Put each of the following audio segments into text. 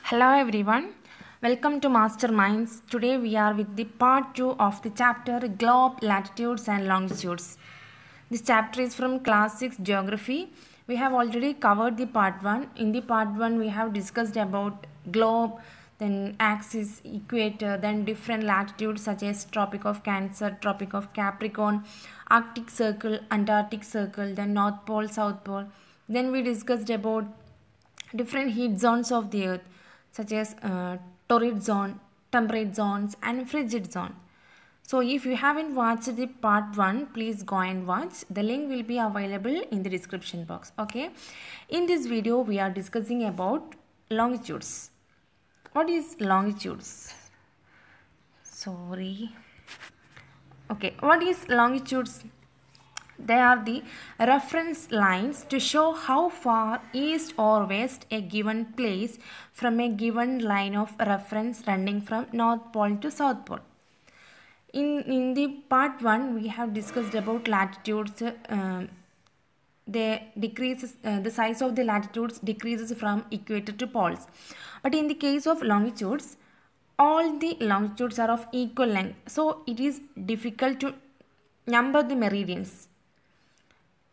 Hello everyone, welcome to Masterminds. Today we are with the part 2 of the chapter Globe, Latitudes and Longitudes. This chapter is from class 6 Geography. We have already covered the part 1. In the part 1 we have discussed about globe, then axis, equator, then different latitudes such as Tropic of Cancer, Tropic of Capricorn, Arctic Circle, Antarctic Circle, then North Pole, South Pole. Then we discussed about different heat zones of the earth such as torrid zone, temperate zones and frigid zone. So if you haven't watched the part 1, please go and watch. The link will be available in the description box. Okay. In this video we are discussing about longitudes. What is longitudes? Okay, what is longitudes? They are the reference lines to show how far east or west a given place from a given line of reference running from North Pole to South Pole. In the part 1 we have discussed about latitudes. The size of the latitudes decreases from equator to poles. But in the case of longitudes, all the longitudes are of equal length. So it is difficult to number the meridians.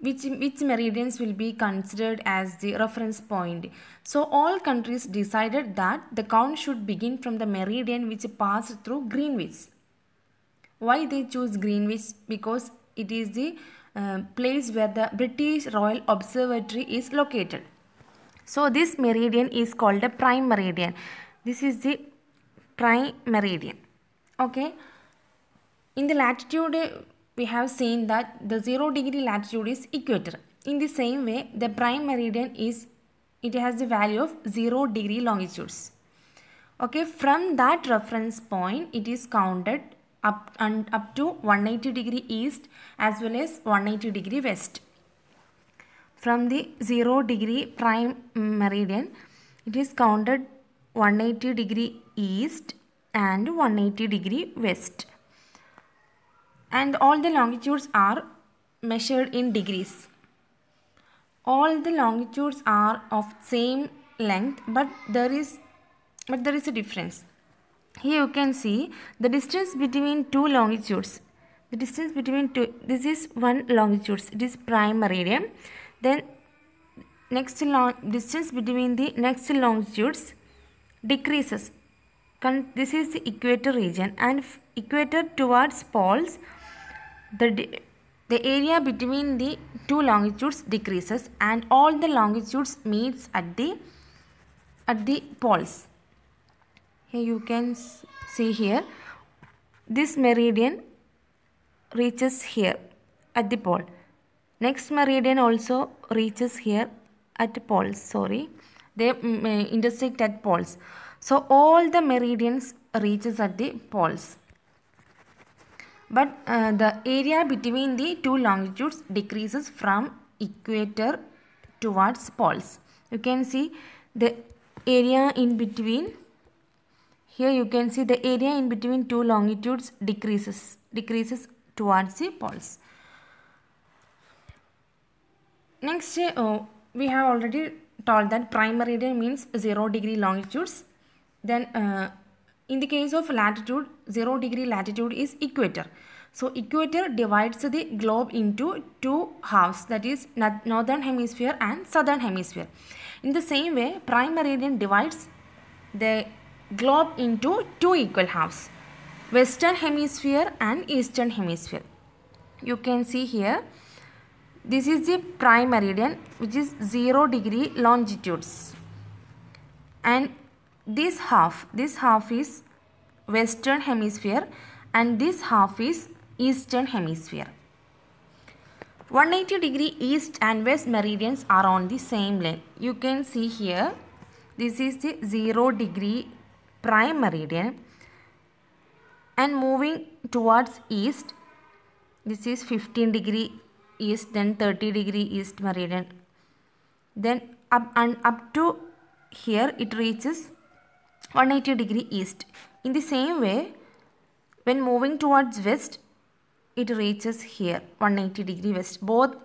Which meridians will be considered as the reference point. So all countries decided that the count should begin from the meridian which passed through Greenwich. Why they choose Greenwich? Because it is the place where the British Royal Observatory is located. So this meridian is called a prime meridian. This is the prime meridian. Okay. In the latitude, we have seen that the 0 degree latitude is equator. In the same way, the prime meridian has the value of 0 degree longitudes. Okay, from that reference point, it is counted up to 180 degree east as well as 180 degree west. From the 0 degree prime meridian, it is counted 180 degree east and 180 degree west. And all the longitudes are measured in degrees. All the longitudes are of same length, but there is a difference. Here you can see the distance between two longitudes. The distance between two, this is one longitude, it is prime meridian. Then distance between the next longitudes decreases. This is the equator region, and equator towards poles, the area between the two longitudes decreases and all the longitudes meets at the poles. Here you can see here, this meridian reaches here at the pole. Next meridian also reaches here at the poles. They intersect at poles. So all the meridians reaches at the poles. But the area between the two longitudes decreases from equator towards poles. You can see the area in between. Here you can see the area in between two longitudes decreases towards the poles. Next, we have already told that prime meridian means 0 degree longitudes. Then in the case of latitude, 0 degree latitude is equator. So equator divides the globe into two halves, that is northern hemisphere and southern hemisphere. In the same way, prime meridian divides the globe into two equal halves, western hemisphere and eastern hemisphere. You can see here, this is the prime meridian which is 0 degree longitudes, and this half is western hemisphere and this half is eastern hemisphere. 180 degree east and west meridians are on the same line. You can see here, this is the 0 degree prime meridian, and moving towards east, this is 15 degree east, then 30 degree east meridian. Then up to here it reaches 180 degree east. In the same way, when moving towards west, it reaches here 180 degree west. Both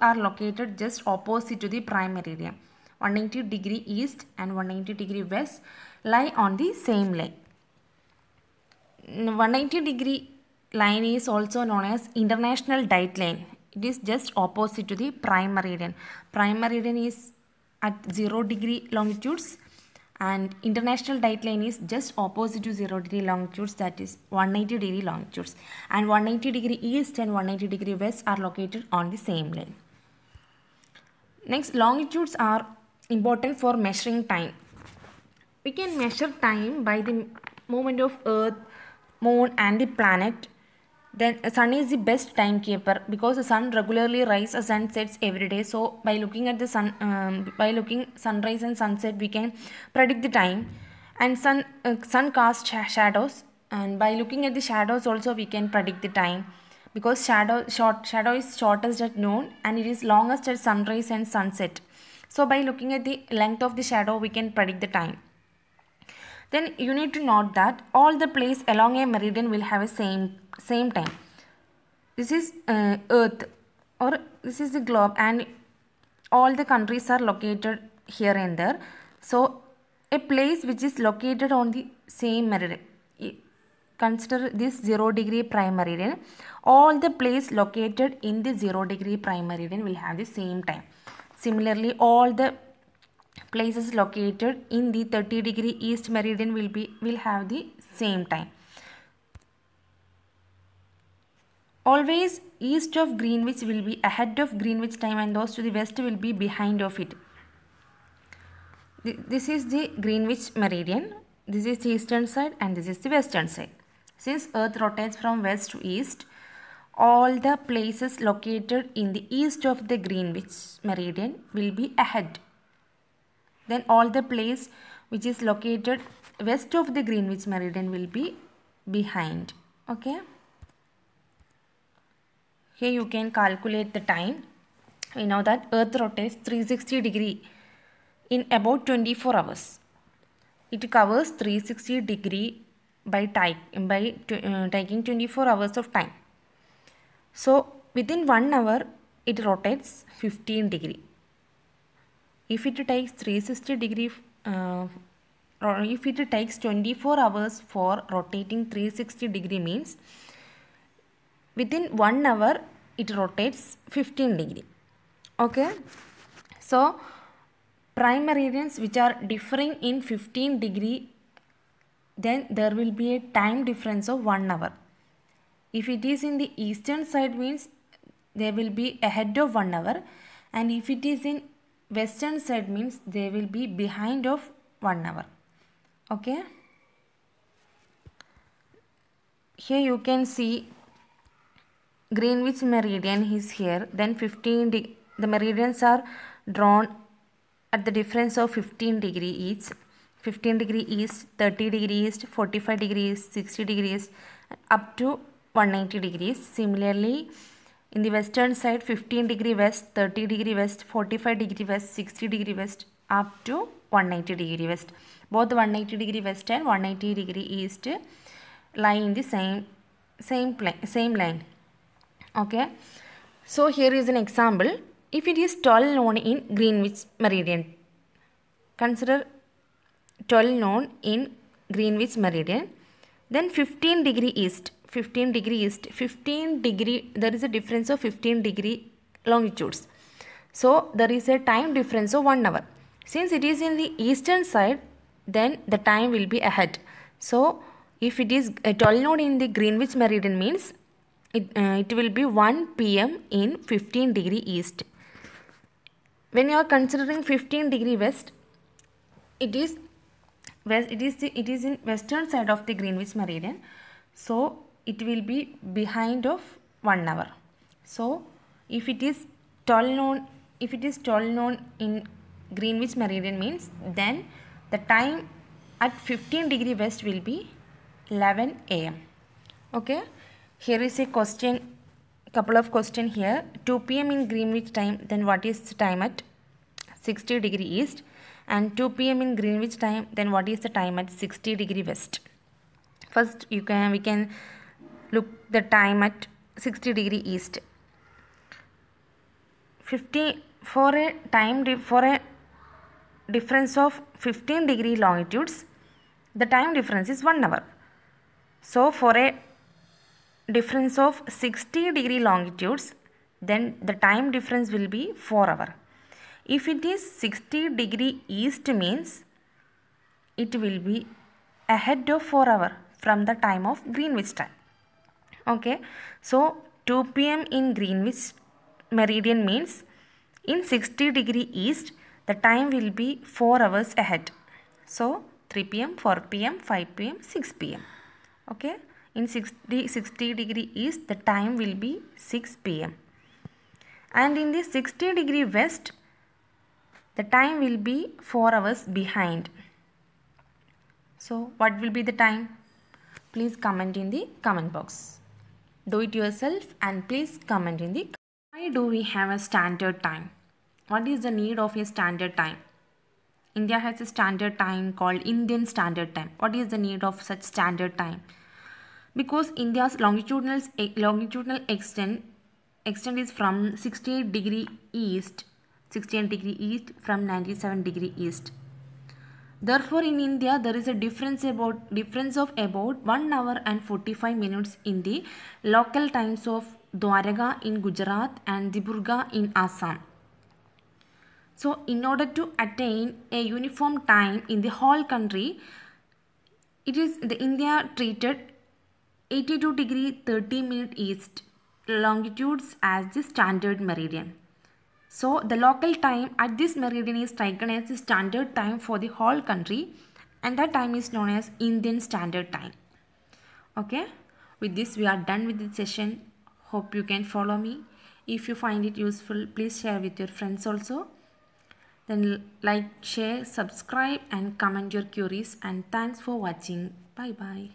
are located just opposite to the prime meridian. 180 degree east and 180 degree west lie on the same line. 180 degree line is also known as international date line. It is just opposite to the prime meridian. Prime meridian is at 0 degree longitudes and international date line is just opposite to 0 degree longitudes, that is 180 degree longitudes, and 180 degree east and 180 degree west are located on the same line. Next, longitudes are important for measuring time. We can measure time by the movement of Earth, Moon and the planet. Then sun is the best timekeeper because the sun regularly rises and sets every day. So by looking at the sun, by looking sunrise and sunset, we can predict the time. And sun casts shadows, and by looking at the shadows also we can predict the time, because shadow is shortest at noon and it is longest at sunrise and sunset. So by looking at the length of the shadow we can predict the time. Then you need to note that all the places along a meridian will have a same time. This is Earth, or this is the globe, and all the countries are located here and there. So a place which is located on the same meridian, consider this 0 degree prime meridian. All the places located in the 0 degree prime meridian will have the same time. Similarly, all the places located in the 30 degree east meridian will have the same time. Always east of Greenwich will be ahead of Greenwich time and those to the west will be behind of it. This is the Greenwich meridian. This is the eastern side and this is the western side. Since Earth rotates from west to east, all the places located in the east of the Greenwich meridian will be ahead. Then all the place which is located west of the Greenwich meridian will be behind. Okay. Here you can calculate the time. We know that Earth rotates 360 degree in about 24 hours. It covers 360 degree by taking 24 hours of time. So within 1 hour it rotates 15 degree. If it takes 360 degree, if it takes 24 hours for rotating 360 degree means within 1 hour it rotates 15 degree. Okay. So prime meridians which are differing in 15 degree, then there will be a time difference of 1 hour. If it is in the eastern side means they will be ahead of 1 hour, and if it is in western side means they will be behind of 1 hour. Okay. Here you can see Greenwich meridian is here. Then the meridians are drawn at the difference of 15 degree each. 15 degree east, 30 degree east, 45 degrees, 60 degrees, up to 190 degrees. Similarly, in the western side, 15 degree west, 30 degree west, 45 degree west, 60 degree west, up to 190 degree west. Both 190 degree west and 190 degree east lie in the same line. Okay. So here is an example. If it is 12 noon in Greenwich meridian, consider 12 noon in Greenwich meridian, then 15 degree east, there is a difference of 15 degree longitudes. So there is a time difference of 1 hour. Since it is in the eastern side, then the time will be ahead. So if it is 12 noon in the Greenwich meridian means it will be 1 p.m. in 15 degree east. When you are considering 15 degree west, it is in western side of the Greenwich meridian, so it will be behind of 1 hour. So if it is 12 noon in Greenwich meridian means then the time at 15 degree west will be 11 a.m. Okay. Here is a question, couple of question here. 2 p.m. in Greenwich time, then what is the time at 60 degree east? And 2 p.m. in Greenwich time, then what is the time at 60 degree west? First we can look the time at 60 degree east. 50 for a difference of 15-degree longitudes, the time difference is 1 hour. So for a difference of 60-degree longitudes, then the time difference will be 4 hours. If it is 60-degree east means it will be ahead of 4 hours from the time of Greenwich time. Okay, so 2 p.m. in Greenwich meridian means in 60-degree east the time will be 4 hours ahead. So 3 p.m., 4 p.m., 5 p.m., 6 p.m. Okay, in 60-degree east the time will be 6 p.m. and in the 60-degree west the time will be 4 hours behind. So what will be the time? Please comment in the comment box. Do it yourself and please comment in the. Why do we have a standard time? What is the need of a standard time? India has a standard time called Indian Standard Time. What is the need of such standard time? Because India's longitudinal extent is from 68 degree east from 97 degree east. Therefore, in India, there is a difference of about 1 hour and 45 minutes in the local times of Dwaraka in Gujarat and Dibrugarh in Assam. So, in order to attain a uniform time in the whole country, India treated 82 degree 30 minute east longitudes as the standard meridian. So the local time at this meridian is taken as the standard time for the whole country, and that time is known as Indian Standard Time. Okay, with this we are done with this session. Hope you can follow me. If you find it useful, please share with your friends also. Then like, share, subscribe and comment your queries, and thanks for watching. Bye bye.